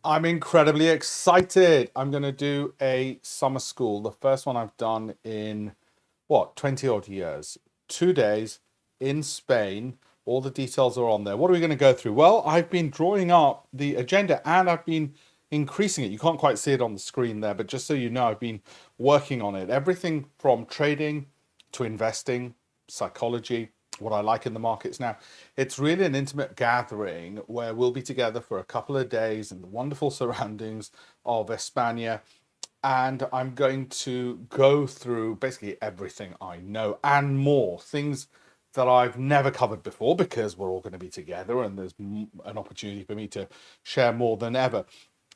I'm incredibly excited. I'm going to do a summer school, the first one I've done in what, 20 odd years. 2 days in Spain. All the details are on there. What are we going to go through? Well, I've been drawing up the agenda and I've been increasing it. You can't quite see it on the screen there, but just so you know, I've been working on it. Everything from trading to investing, psychology, what I like in the markets now. It's really an intimate gathering where we'll be together for a couple of days in the wonderful surroundings of España. And I'm going to go through basically everything I know and more, things that I've never covered before because we're all going to be together and there's an opportunity for me to share more than ever.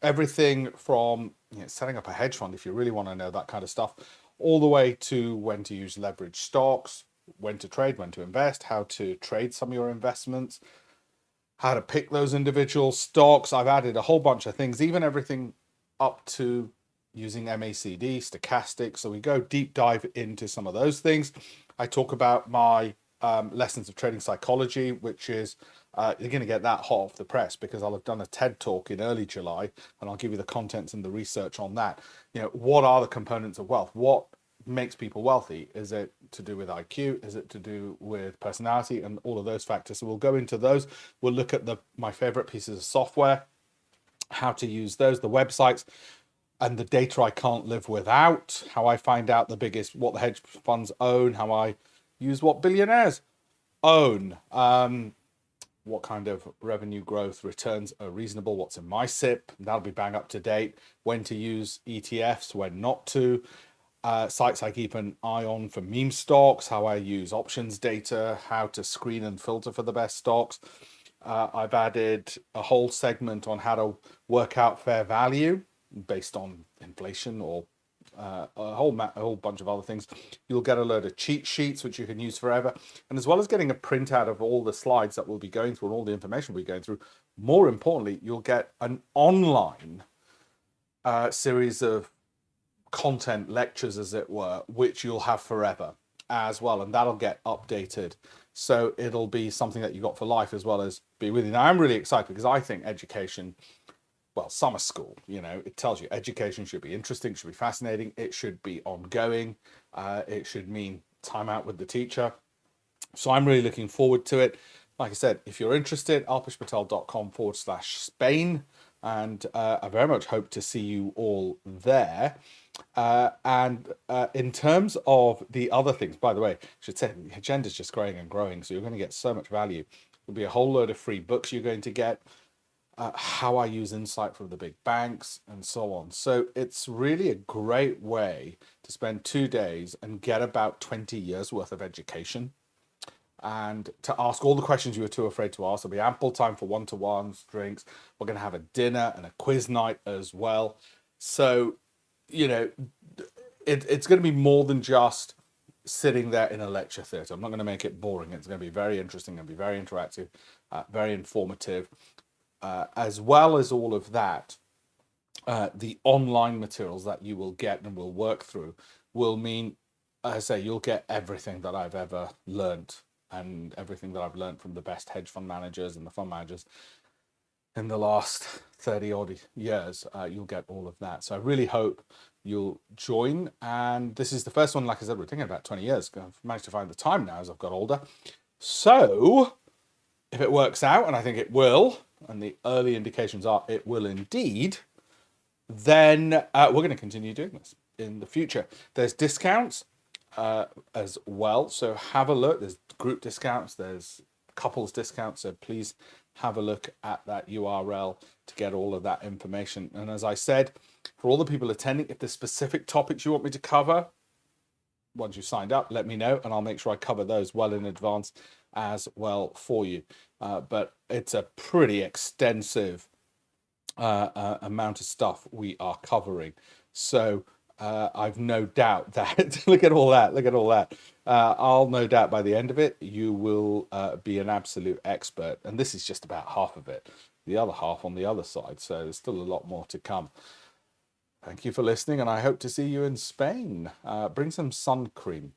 Everything from setting up a hedge fund, if you really want to know that kind of stuff, all the way to when to use leverage stocks, when to trade, when to invest, how to trade some of your investments, how to pick those individual stocks. I've added a whole bunch of things, even everything up to using MACD, stochastic. So we go deep dive into some of those things. I talk about my lessons of trading psychology, which is you're going to get that hot off the press because I'll have done a TED talk in early July and I'll give you the contents and the research on that. What are the components of wealth? What makes people wealthy? Is it to do with IQ? Is it to do with personality and all of those factors? So we'll go into those. We'll look at my favorite pieces of software, how to use those, the websites, and the data I can't live without, how I find out what the hedge funds own, how I use what billionaires own, what kind of revenue growth returns are reasonable, what's in my SIP, that'll be bang up to date, when to use ETFs, when not to, sites I keep an eye on for meme stocks, how I use options data, how to screen and filter for the best stocks. I've added a whole segment on how to work out fair value based on inflation or a whole bunch of other things. You'll get a load of cheat sheets which you can use forever, and as well as getting a printout of all the slides that we'll be going through and all the information we'll be going through, more importantly, you'll get an online series of content lectures, as it were, which you'll have forever as well, and that'll get updated. So it'll be something that you got for life as well as be with you. Now, I'm really excited because I think education, well, summer school, it tells you education should be interesting, should be fascinating, it should be ongoing, it should mean time out with the teacher. So I'm really looking forward to it. Like I said, if you're interested, alpeshpatel.com/Spain, and I very much hope to see you all there. And in terms of the other things, by the way, I should say the agenda is just growing and growing, so you're going to get so much value. There'll be a whole load of free books you're going to get, how I use insight from the big banks, and so on. So it's really a great way to spend 2 days and get about 20 years worth of education and to ask all the questions you were too afraid to ask. There'll be ample time for one-to-ones, drinks. We're going to have a dinner and a quiz night as well. So, it's going to be more than just sitting there in a lecture theatre. I'm not going to make it boring. It's going to be very interesting and be very interactive, very informative. As well as all of that, the online materials that you will get and will work through will mean, as I say, you'll get everything that I've ever learned and everything that I've learned from the best hedge fund managers and the fund managers in the last 30 odd years. You'll get all of that. So I really hope you'll join. And this is the first one, like I said, we're thinking about 20 years. I've managed to find the time now as I've got older. So if it works out, and I think it will, and the early indications are it will indeed, then we're going to continue doing this in the future. There's discounts as well, so have a look. There's group discounts, there's couples discounts, so please have a look at that URL to get all of that information. And as I said, for all the people attending, if there's specific topics you want me to cover, once you've signed up, let me know and I'll make sure I cover those well in advance as well for you. But it's a pretty extensive amount of stuff we are covering. So I've no doubt that, look at all that. I'll no doubt by the end of it, you will be an absolute expert. And this is just about half of it. The other half on the other side. So there's still a lot more to come. Thank you for listening, and I hope to see you in Spain. Bring some sun cream.